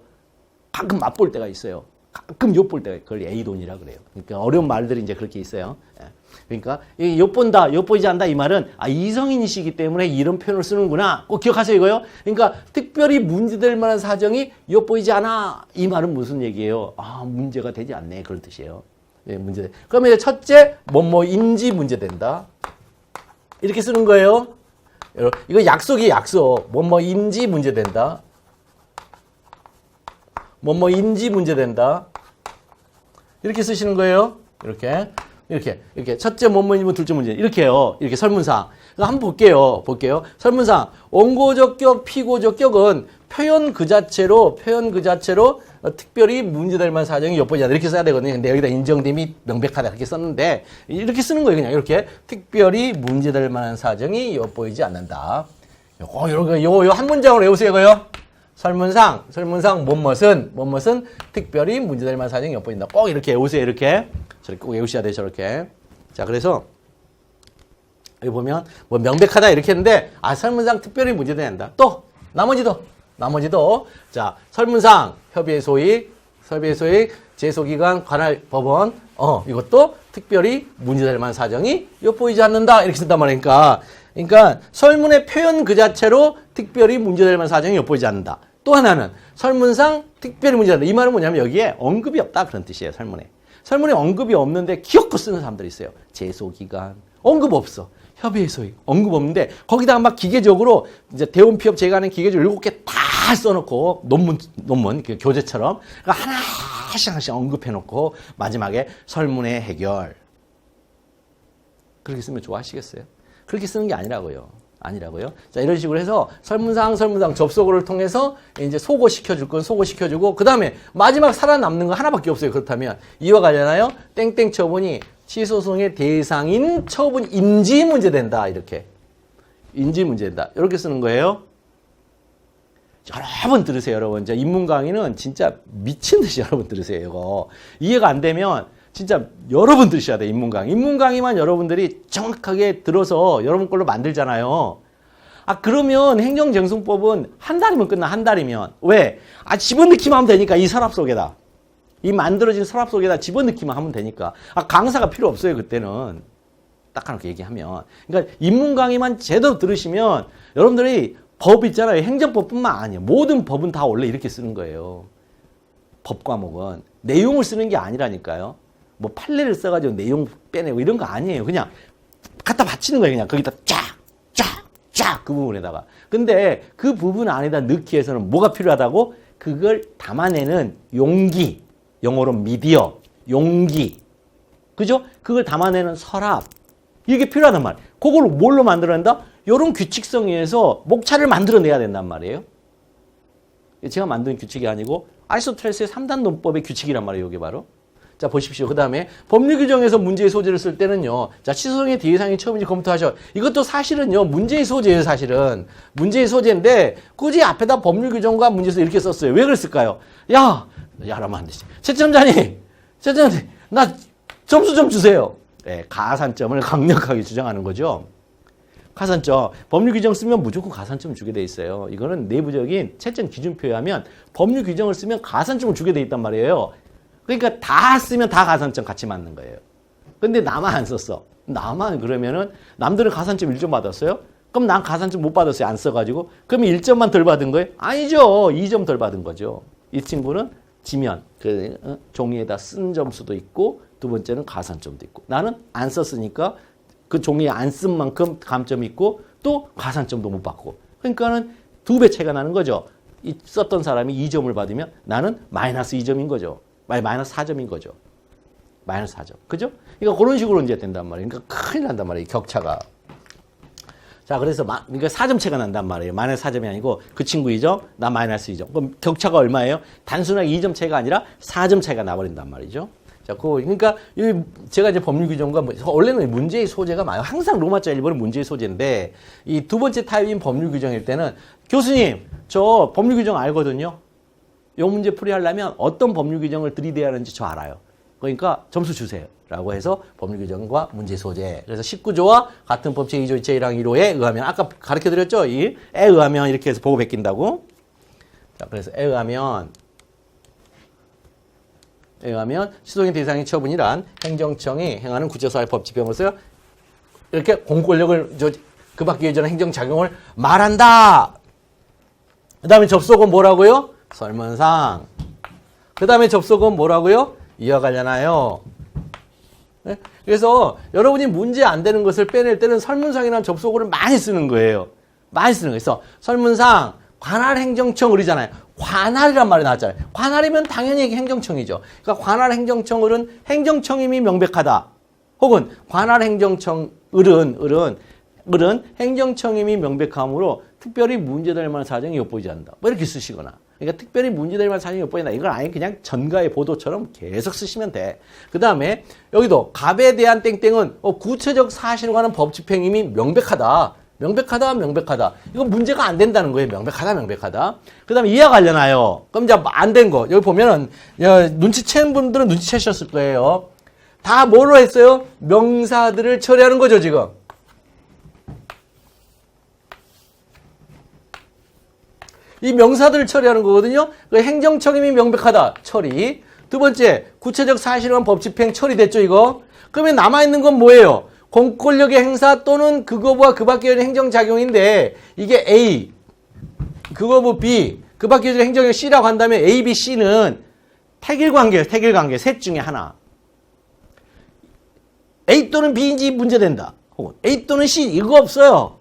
Speaker 1: 가끔 맛볼 때가 있어요. 가끔 엿볼 때가 그걸 에이돈이라 그래요. 그러니까 어려운 말들이 이제 그렇게 있어요. 그러니까 엿본다, 엿보이지 않는다 이 말은 이성인이시기 때문에 이런 표현을 쓰는구나. 꼭 기억하세요 이거요. 그러니까 특별히 문제될 만한 사정이 엿보이지 않아. 이 말은 무슨 얘기예요? 문제가 되지 않네 그런 뜻이에요. 문제. 그러면 이제 첫째 뭐뭐인지 문제된다. 이렇게 쓰는 거예요. 이거 약속이 약속. 뭐뭐인지 문제된다. 뭐뭐인지 문제된다. 이렇게 쓰시는 거예요. 이렇게. 첫째 뭐뭐인지 둘째 문제. 이렇게요. 이렇게 설문상. 한번 볼게요. 설문상. 원고적 격, 피고적 격은 표현 그 자체로 특별히 문제될 만한 사정이 엿보이지 않는다. 이렇게 써야 되거든요. 근데 여기다 인정됨이 명백하다. 그렇게 썼는데, 이렇게 쓰는 거예요. 그냥 이렇게. 특별히 문제될 만한 사정이 엿보이지 않는다. 요거 한 문장으로 외우세요, 이거요. 설문상 뭐뭇은 특별히 문제될 만한 사정이 엿보인다. 꼭 이렇게 외우세요, 이렇게. 저렇게 꼭 외우셔야 돼요, 저렇게. 자, 그래서, 여기 보면, 명백하다 이렇게 했는데, 설문상 특별히 문제된다. 또, 나머지도 자, 설문상 협의의 소익, 제소기관, 관할 법원, 이것도 특별히 문제될 만한 사정이 엿보이지 않는다. 이렇게 쓴단 말이니까. 그러니까 설문의 표현 그 자체로 특별히 문제될 만한 사정이 엿보이지 않는다. 또 하나는 설문상 특별히 문제된다. 이 말은 뭐냐면 여기에 언급이 없다. 그런 뜻이에요. 설문에 언급이 없는데 기어코 쓰는 사람들이 있어요. 제소기관, 언급 없어. 협의의 소익, 언급 없는데 거기다가 막 기계적으로 이제 대원 피업 제거하는 기계적으로 7개 다 써놓고 논문 교재처럼 그러니까 하나씩 언급해놓고 마지막에 설문의 해결. 그렇게 쓰면 좋아하시겠어요? 그렇게 쓰는 게 아니라고요. 자, 이런 식으로 해서 설문상 접속어를 통해서 이제 소거시켜줄 건 소거시켜주고, 그 다음에 마지막 살아남는 거 하나밖에 없어요. 그렇다면 이와 관련하여 땡땡 처분이 취소소송의 대상인 처분 인지 문제된다. 이렇게. 인지 문제된다. 이렇게 쓰는 거예요. 여러 번 들으세요, 여러분. 이제 인문 강의는 진짜 미친 듯이 여러 번 들으세요, 이거. 이해가 안 되면 진짜 여러 번 들으셔야 돼요, 인문 강의. 인문 강의만 여러분들이 정확하게 들어서 여러분 걸로 만들잖아요. 그러면 행정쟁송법은 한 달이면 끝나, 한 달이면. 왜? 집어넣기만 하면 되니까, 이 서랍 속에다. 이 만들어진 서랍 속에다 집어넣기만 하면 되니까. 강사가 필요 없어요, 그때는. 딱 하나 얘기하면. 그러니까 인문 강의만 제대로 들으시면 여러분들이 법 있잖아요. 행정법뿐만 아니에요. 모든 법은 다 원래 이렇게 쓰는 거예요. 법 과목은. 내용을 쓰는 게 아니라니까요. 뭐 판례를 써가지고 내용 빼내고 이런 거 아니에요. 그냥 갖다 바치는 거예요. 그냥 거기다 쫙 그 부분에다가. 근데 그 부분 안에다 넣기 위해서는 뭐가 필요하다고? 그걸 담아내는 용기. 영어로 미디어. 용기. 그죠? 그걸 담아내는 서랍. 이게 필요하단 말이에요. 그걸 뭘로 만들어낸다? 이런 규칙성에 의해서 목차를 만들어내야 된단 말이에요. 제가 만든 규칙이 아니고 아리스토텔레스의 3단 논법의 규칙이란 말이에요. 이게 바로. 자, 보십시오. 그 다음에 법률 규정에서 문제의 소재를 쓸 때는요. 자, 취소소송의 대상이 처음인지 검토하셔. 이것도 사실은요. 문제의 소재예요. 사실은. 문제의 소재인데 굳이 앞에다 법률 규정과 문제에서 이렇게 썼어요. 왜 그랬을까요? 야라면 안 되지. 채점자님, 나 점수 좀 주세요. 네, 가산점을 강력하게 주장하는 거죠. 가산점. 법률 규정 쓰면 무조건 가산점을 주게 돼 있어요. 이거는 내부적인 채점 기준표에 하면 법률 규정을 쓰면 가산점을 주게 돼 있단 말이에요. 그러니까 다 쓰면 다 가산점 같이 맞는 거예요. 근데 나만 안 썼어. 나만 그러면은 남들은 가산점 1점 받았어요? 그럼 난 가산점 못 받았어요. 안 써가지고. 그럼 1점만 덜 받은 거예요? 아니죠. 2점 덜 받은 거죠. 이 친구는 지면 종이에다 쓴 점수도 있고 두 번째는 가산점도 있고 나는 안 썼으니까 그 종이에 안 쓴 만큼 감점이 있고 또 가산점도 못 받고 그러니까는 2배 차이가 나는 거죠. 썼던 사람이 2점을 받으면 나는 마이너스 2점인 거죠. 마이너스 4점인 거죠. 마이너스 4점. 그죠? 그러니까 그런 식으로 이제 된단 말이에요. 그러니까 큰일 난단 말이에요. 격차가. 자, 그래서 그러니까 4점 차이가 난단 말이에요. 마이너스 4점이 아니고 그 친구 2점, 나 마이너스 2점. 그럼 격차가 얼마예요? 단순하게 2점 차이가 아니라 4점 차이가 나버린단 말이죠. 자, 그러니까 제가 이제 법률 규정과 원래는 문제의 소재가 많아요. 항상 로마자 1번은 문제의 소재인데 이 두 번째 타입인 법률 규정일 때는 교수님, 저 법률 규정 알거든요. 요 문제 풀이하려면 어떤 법률 규정을 들이대야 하는지 저 알아요. 그러니까 점수 주세요. 라고 해서 법률 규정과 문제 소재. 그래서 19조와 같은 법 제2조 제1항 1호에 의하면 아까 가르쳐드렸죠? 에 의하면 이렇게 해서 보고 베낀다고. 자, 그래서 에 의하면 취소의 대상의 처분이란 행정청이 행하는 구체사회 법집행으로서 이렇게 공권력을 그 받기 이전에 행정작용을 말한다. 그 다음에 접속은 뭐라고요? 설문상. 그 다음에 접속은 뭐라고요? 이와 관련하여. 네? 그래서 여러분이 문제 안 되는 것을 빼낼 때는 설문상이라는 접속어를 많이 쓰는 거예요. 많이 쓰는 거예요. 그래서 설문상, 관할 행정청 그러잖아요. 관할이란 말이 나왔잖아요. 관할이면 당연히 행정청이죠. 그러니까 관할 행정청은 행정청임이 명백하다. 혹은 관할 행정청 을은 행정청임이 명백함으로 특별히 문제될 만한 사정이 엿보이지 않는다. 뭐 이렇게 쓰시거나. 그러니까 특별히 문제될 만한 사정이 엿보인다. 이걸 아예 그냥 전가의 보도처럼 계속 쓰시면 돼. 그 다음에 여기도 갑에 대한 땡땡은 구체적 사실에 관한 법 집행임이 명백하다. 명백하다. 이거 문제가 안 된다는 거예요. 명백하다. 그 다음에 이와 관련하여. 그럼 이제 안 된 거. 여기 보면은, 눈치챈 분들은 눈치채셨을 거예요. 다 뭐로 했어요? 명사들을 처리하는 거죠, 지금. 이 명사들을 처리하는 거거든요. 그 행정 책임이 명백하다. 처리. 두 번째, 구체적 사실은 법 집행 처리됐죠, 이거? 그러면 남아있는 건 뭐예요? 공권력의 행사 또는 그거와 그 밖의 행정작용인데, 이게 A, 그거 B, 그 밖의 행정이 C라고 한다면 A, B, C는 택일관계예요, 택일관계. 셋 중에 하나. A 또는 B인지 문제된다. 혹은 A 또는 C, 이거 없어요.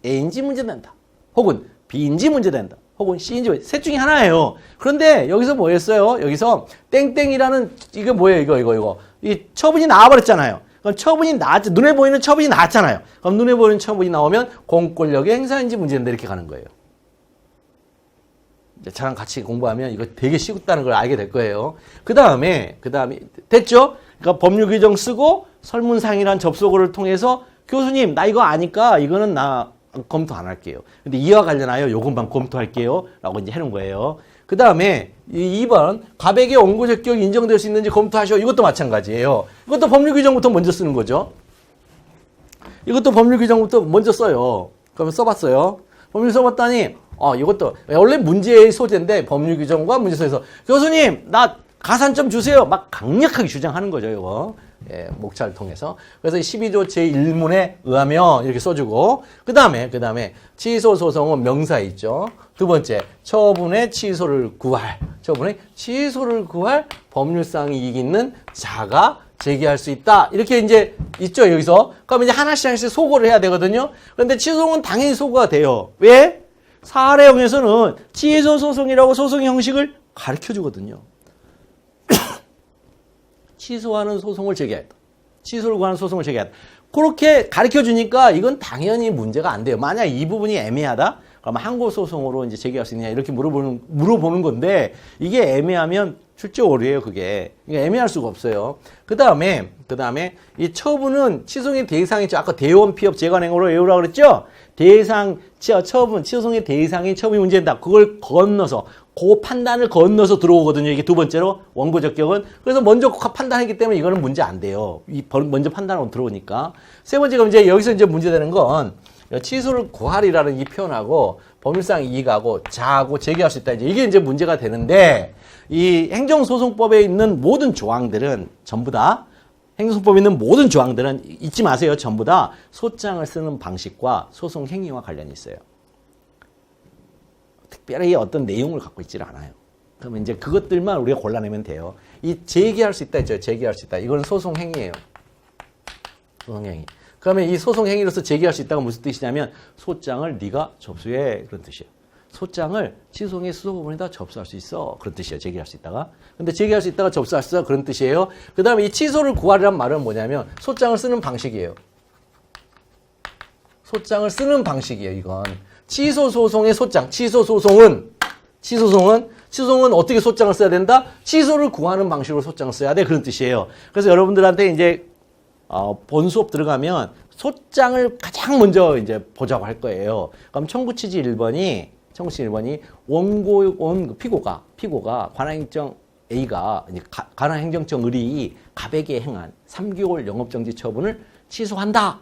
Speaker 1: A인지 문제된다. 혹은 B인지 문제된다. 혹은 C인지 셋 중에 하나예요. 그런데 여기서 뭐였어요? 여기서 땡땡이라는 이게 뭐예요? 이거. 이 처분이 나와버렸잖아요. 그럼 처분이 나왔죠. 눈에 보이는 처분이 나왔잖아요. 그럼 눈에 보이는 처분이 나오면 공권력의 행사인지 문제된다 이렇게 가는 거예요. 이제 저랑 같이 공부하면 이거 되게 쉽다는 걸 알게 될 거예요. 그 다음에 됐죠? 그러니까 법률 규정 쓰고 설문상이란 접속어를 통해서 교수님 나 이거 아니까 이거는 나 검토 안 할게요. 근데 이와 관련하여 요것만 검토할게요. 라고 이제 해놓은 거예요. 그 다음에 2번 가백의 원고적 기억이 인정될 수 있는지 검토하시오. 이것도 마찬가지예요. 이것도 법률 규정부터 먼저 쓰는 거죠. 이것도 법률 규정부터 먼저 써요. 그러면 써봤어요. 법률 써봤더니 이것도 원래 문제의 소재인데 법률 규정과 문제서에서 교수님 나 가산점 주세요. 막 강력하게 주장하는 거죠. 이거. 예, 목차를 통해서. 그래서 12조 제1문에 의하면 이렇게 써주고 그 다음에 취소 소송은 명사 있죠. 두 번째 처분의 취소를 구할 법률상 이익 있는 자가 제기할 수 있다. 이렇게 이제 있죠. 여기서. 그럼 이제 하나씩 소거를 해야 되거든요. 그런데 취소는 당연히 소거가 돼요. 왜? 사례형에서는 취소 소송이라고 소송 형식을 가르쳐 주거든요. 취소하는 소송을 제기했다. 취소를 구하는 소송을 제기했다. 그렇게 가르쳐-주니까 이건 당연히 문제가 안 돼요. 만약 이 부분이 애매하다? 그러면 항고소송으로 이제 제기할 수 있느냐 이렇게 물어보는 건데 이게 애매하면 출제 오류예요, 그게. 이게 애매할 수가 없어요. 그 다음에 이 처분은 취소의 대상이 아까 대원 피업 재관행으로 외우라고 그랬죠? 처분, 취소의 대상이 처분이 문제된다. 그걸 건너서 그 판단을 건너서 들어오거든요. 이게 두 번째로 원고적 기억은. 그래서 먼저 판단했기 때문에 이거는 문제 안 돼요. 먼저 판단하고 들어오니까. 세 번째가 이제 여기서 이제 문제되는 건 취소를 구하리라는 이 표현하고 법률상 이익하고 자하고 제기할 수 있다. 이게 이제 문제가 되는데 이 행정소송법에 있는 모든 조항들은 전부 다 행정소송법에 있는 모든 조항들은 잊지 마세요. 전부 다 소장을 쓰는 방식과 소송 행위와 관련이 있어요. 특별히 어떤 내용을 갖고 있지는 않아요. 그러면 이제 그것들만 우리가 골라내면 돼요. 이 제기할 수 있다 있죠. 제기할 수 있다. 이거는 소송 행위예요. 소송 행위. 그러면 이 소송 행위로서 제기할 수 있다가 무슨 뜻이냐면 소장을 네가 접수해 그런 뜻이에요. 소장을 취소의 수소부분에다 접수할 수 있어 그런 뜻이에요. 제기할 수 있다가. 근데 제기할 수 있다가 접수할 수 있어 그런 뜻이에요. 그 다음에 이 취소를 구하리란 말은 뭐냐면 소장을 쓰는 방식이에요. 소장을 쓰는 방식이에요. 이건. 취소소송의 소장. 취소소송은 어떻게 소장을 써야 된다? 취소를 구하는 방식으로 소장을 써야 돼. 그런 뜻이에요. 그래서 여러분들한테 이제 본 수업 들어가면 소장을 가장 먼저 이제 보자고 할 거예요. 그럼 청구 취지 1번이 피고가 관할행정 A가 관할행정청 을이 가백에 행한 3개월 영업정지 처분을 취소한다.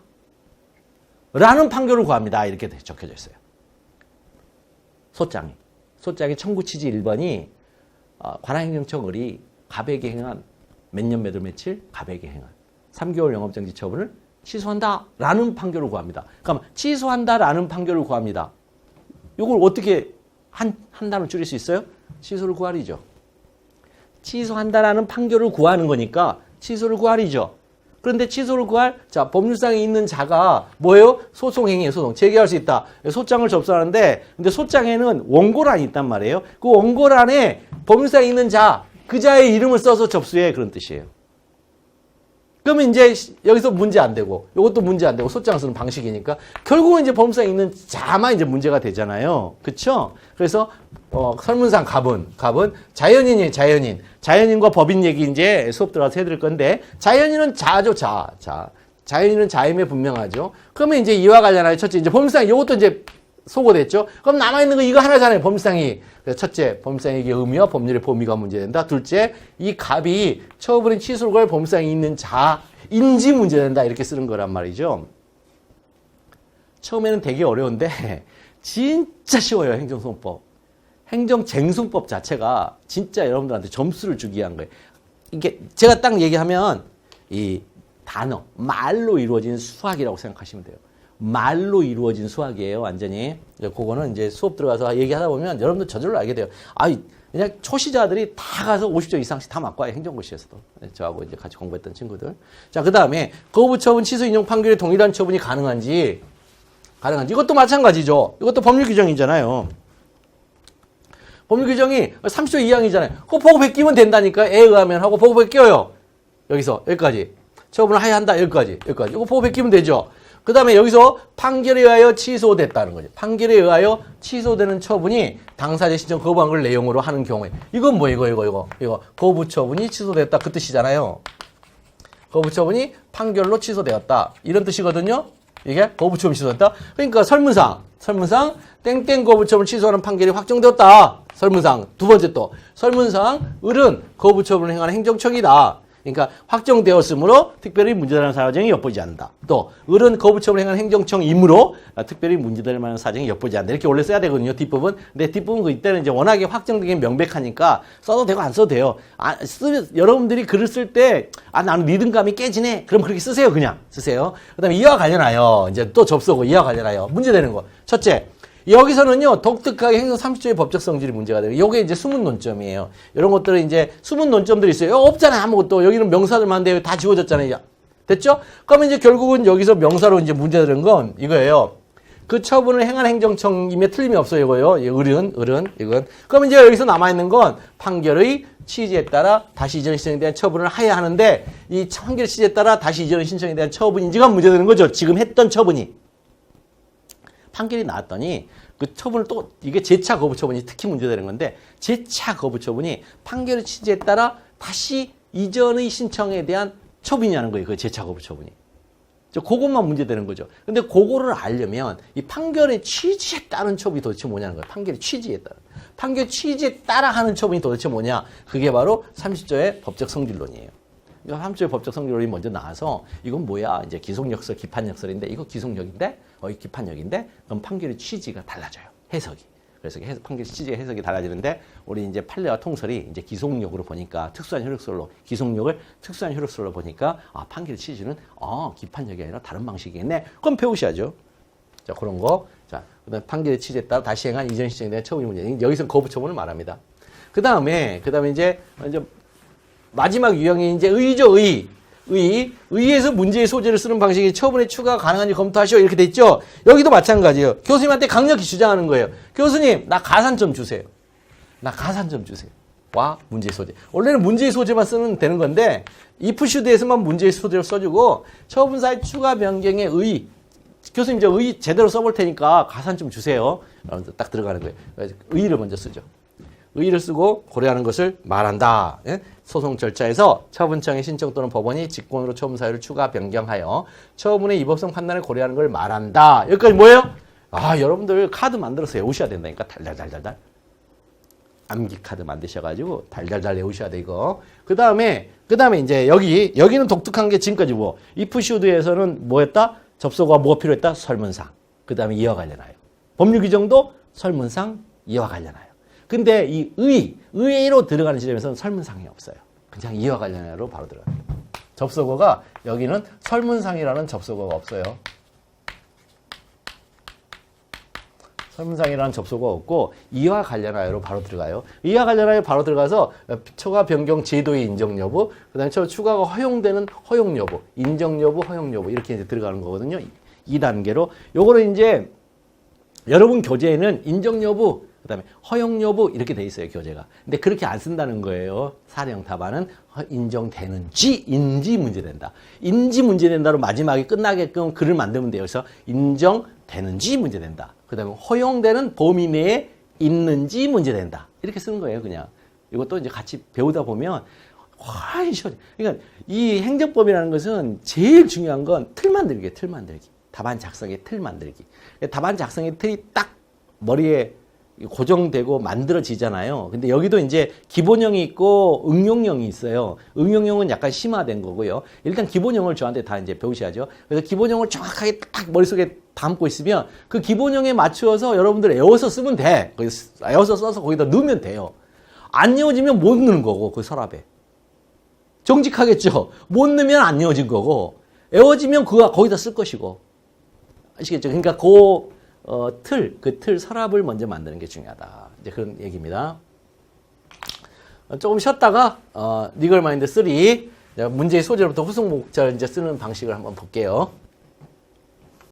Speaker 1: 라는 판결을 구합니다. 이렇게 적혀져 있어요. 소장의 청구 취지 1번이 관할행정청 을이 가백에 행한 몇 년 몇 월 며칠 가백에 행한 3개월 영업정지 처분을 취소한다라는 판결을 구합니다. 그러면 취소한다라는 판결을 구합니다. 이걸 어떻게 한 단어 줄일 수 있어요? 취소를 구하리죠. 취소한다라는 판결을 구하는 거니까 취소를 구하리죠. 그런데 취소를 구할 법률상에 있는 자가 뭐예요? 소송행위예요. 소송. 제기할 수 있다. 소장을 접수하는데 근데 소장에는 원고란이 있단 말이에요. 그 원고란에 법률상에 있는 자, 그 자의 이름을 써서 접수해 그런 뜻이에요. 그러면 이제 여기서 문제 안 되고 이것도 문제 안 되고 소장 쓰는 방식이니까 결국은 이제 법률상에 있는 자만 이제 문제가 되잖아요. 그렇죠? 그래서 설문상 갑은 자연인이에요. 자연인과 법인 얘기 이제 수업 들어가서 해드릴 건데 자연인은 자죠. 자연인은 자임에 분명하죠. 그러면 이제 이와 관련하여 첫째 이제 법률상 이것도 이제 소거됐죠. 그럼 남아있는 거 이거 하나잖아요. 법률상이. 첫째, 법률상의 의미와 법률의 범위가 문제된다. 둘째, 이 갑이 처분인 취소를 구할 법률상에 있는 자인지 문제된다. 이렇게 쓰는 거란 말이죠. 처음에는 되게 어려운데 진짜 쉬워요. 행정소송법. 행정쟁송법 자체가 진짜 여러분들한테 점수를 주기 위한 거예요. 이게 제가 딱 얘기하면 이 단어, 말로 이루어진 수학이라고 생각하시면 돼요. 말로 이루어진 수학이에요, 완전히. 그거는 이제 수업 들어가서 얘기하다 보면 여러분들 저절로 알게 돼요. 그냥 초시자들이 다 가서 50점 이상씩 다 맞고 와요, 행정고시에서도. 저하고 이제 같이 공부했던 친구들. 자, 그 다음에 거부 처분, 취소, 인용 판결에 동일한 처분이 가능한지. 이것도 마찬가지죠. 이것도 법률 규정이잖아요. 법률 규정이 30조 2항이잖아요. 그거 보고 베끼면 된다니까. 에 의하면 하고 보고 베껴요. 여기서 여기까지. 처분을 하야 한다. 여기까지. 이거 보고 베끼면 되죠. 그 다음에 여기서 판결에 의하여 취소됐다는 거죠. 판결에 의하여 취소되는 처분이 당사자 신청 거부한 걸 내용으로 하는 경우에. 이건 뭐 이거. 거부 처분이 취소됐다. 그 뜻이잖아요. 거부 처분이 판결로 취소되었다. 이런 뜻이거든요. 이게 거부 처분 취소됐다. 그러니까 설문상 땡땡 거부 처분 취소하는 판결이 확정되었다. 설문상 두 번째 또 설문상 을은 거부 처분을 행하는 행정청이다. 그러니까 확정되었으므로 특별히 문제되는 사정이 엿보지 않는다. 또 을은 거부 처분을 행하는 행정청이므로 특별히 문제될 만한 사정이 엿보지 않는다. 이렇게 원래 써야 되거든요. 뒷부분. 근데 뒷부분 이때는 이제 워낙에 확정되게 명백하니까 써도 되고 안 써도 돼요. 여러분들이 글을 쓸 때 나는 리듬감이 깨지네. 그럼 그렇게 쓰세요. 그냥 쓰세요. 그다음에 이와 관련하여 이제 또 접속어 이와 관련하여 문제되는 거. 첫째. 여기서는요, 독특하게 행정 30조의 법적 성질이 문제가 돼요. 요게 이제 수문 논점이에요. 이런 것들은 이제 수문 논점들이 있어요. 없잖아요, 아무것도. 여기는 명사들만 돼요. 다 지워졌잖아요. 됐죠? 그러면 이제 결국은 여기서 명사로 이제 문제되는 건 이거예요. 그 처분을 행한 행정청임에 틀림이 없어요, 이거요. 을은, 이건. 그러면 이제 여기서 남아있는 건 판결의 취지에 따라 다시 이전 신청에 대한 처분을 해야 하는데, 이 판결 취지에 따라 다시 이전 신청에 대한 처분인지가 문제되는 거죠. 지금 했던 처분이. 판결이 나왔더니 그 처분을 또 이게 재차 거부 처분이 특히 문제되는 건데 재차 거부 처분이 판결의 취지에 따라 다시 이전의 신청에 대한 처분이냐는 거예요. 그 재차 거부 처분이. 그것만 문제되는 거죠. 근데 그거를 알려면 이 판결의 취지에 따른 처분이 도대체 뭐냐는 거예요. 판결의 취지에 따라. 판결 취지에 따라 하는 처분이 도대체 뭐냐. 그게 바로 30조의 법적 성질론이에요. 30조의 법적 성질론이 먼저 나와서 이건 뭐야. 이제 기속역설, 기판역설인데 이거 기속역인데 기판역인데 그럼 판결의 취지가 달라져요. 해석이. 그래서 판결 취지의 해석이 달라지는데 우리 이제 판례와 통설이 이제 기속역으로 보니까 특수한 효력설로 기속역을 특수한 효력설로 보니까 판결의 취지는 기판역이 아니라 다른 방식이겠네. 그럼 배우셔야죠. 자, 그런 거. 자, 그다음에 판결의 취지에 따라 다시 행한 이전 신청에 대한 처분이 문제. 여기서 거부 처분을 말합니다. 그다음에 이제 마지막 유형이 이제 의죠, 의에서 문제의 소재를 쓰는 방식이 처분의 추가가 가능한지 검토하시오. 이렇게 돼 있죠? 여기도 마찬가지예요. 교수님한테 강력히 주장하는 거예요. 교수님, 나 가산점 주세요. 와, 문제의 소재. 원래는 문제의 소재만 쓰면 되는 건데, ifshould에서만 문제의 소재를 써주고, 처분사의 추가 변경의 의. 교수님, 저 의 제대로 써볼 테니까 가산점 주세요. 딱 들어가는 거예요. 의를 먼저 쓰죠. 의의를 쓰고 고려하는 것을 말한다. 예? 소송 절차에서 처분청의 신청 또는 법원이 직권으로 처분 사유를 추가 변경하여 처분의 위법성 판단을 고려하는 걸 말한다. 여기까지 뭐예요? 여러분들 카드 만들어서 외우셔야 된다니까. 달달달달달. 암기 카드 만드셔가지고 달달달 외우셔야 돼, 이거. 그 다음에 이제 여기는 독특한 게 지금까지 뭐, ifshould에서는 뭐 했다? 접속어가 뭐가 필요했다? 설문상. 그 다음에 이와 관련하여. 법률 규정도 설문상, 이와 관련하여. 근데 이 의의로 들어가는 지점에서는 설문상이 없어요. 그냥 이와 관련하여로 바로 들어가요. 접속어가 여기는 설문상이라는 접속어가 없어요. 설문상이라는 접속어가 없고 이와 관련하여로 바로 들어가요. 이와 관련하여 바로 들어가서 추가 변경 제도의 인정 여부, 그다음에 추가가 허용되는 허용 여부, 인정 여부, 허용 여부 이렇게 이제 들어가는 거거든요. 2단계로. 요거는 이제 여러분 교재에는 인정 여부, 그다음에 허용 여부 이렇게 돼 있어요, 교재가. 근데 그렇게 안 쓴다는 거예요. 사령 답안은 인정되는지 인지 문제된다. 인지 문제된다로 마지막에 끝나게끔 글을 만들면 돼요. 그래서 인정되는지 문제된다. 그다음에 허용되는 범위 내에 있는지 문제된다. 이렇게 쓰는 거예요, 그냥. 이것도 이제 같이 배우다 보면 훨씬 쉬워져. 그러니까 이 행정법이라는 것은 제일 중요한 건 틀 만들기예요, 틀 만들기. 답안 작성의 틀 만들기. 답안 작성의 틀이 딱 머리에 고정되고 만들어지잖아요. 근데 여기도 이제 기본형이 있고 응용형이 있어요. 응용형은 약간 심화된 거고요. 일단 기본형을 저한테 다 이제 배우셔야죠. 그래서 기본형을 정확하게 딱 머릿속에 담고 있으면 그 기본형에 맞추어서 여러분들 에워서 쓰면 돼. 에워서 써서 거기다 넣으면 돼요. 안 에워지면 못 넣는 거고, 그 서랍에. 정직하겠죠? 못 넣으면 안 에워진 거고, 에워지면 그거 거기다 쓸 것이고. 아시겠죠? 그러니까 그 틀 서랍을 먼저 만드는 게 중요하다. 이제 그런 얘기입니다. 조금 쉬었다가, 리걸 마인드 3, 문제의 소재로부터 후속 목차를 이제 쓰는 방식을 한번 볼게요.